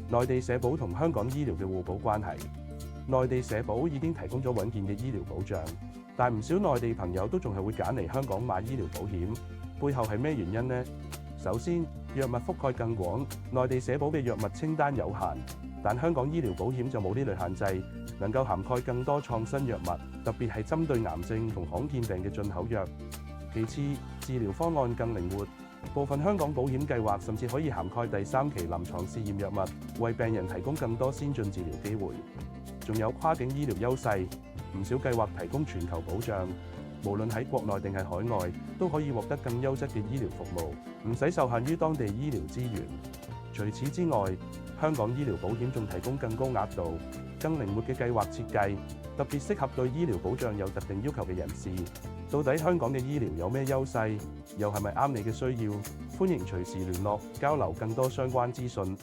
內地社保同香港醫療嘅互補關係。內地社保已經提供咗穩健嘅醫療保障，但唔少內地朋友都仲係會揀嚟香港買醫療保險，背後係咩原因呢？首先，藥物覆蓋更廣，內地社保嘅藥物清單有限，但香港醫療保險就冇呢類限制，能夠涵蓋更多創新藥物，特別係針對癌症同罕見病嘅進口藥。其次，治療方案更靈活，部分香港保險計劃甚至可以涵蓋第3期臨床試驗藥物，為病人提供更多先進治療機會。仲有跨境醫療優勢，唔少計劃提供全球保障，無論喺國內定係海外，都可以獲得更優質嘅醫療服務，唔使受限於當地醫療資源。除此之外，香港醫療保險仲提供更高額度、更靈活嘅計劃設計，特別適合對醫療保障有特定要求嘅人士。到底香港嘅醫療有咩優勢，又係咪啱你嘅需要？歡迎隨時聯絡交流更多相關資訊。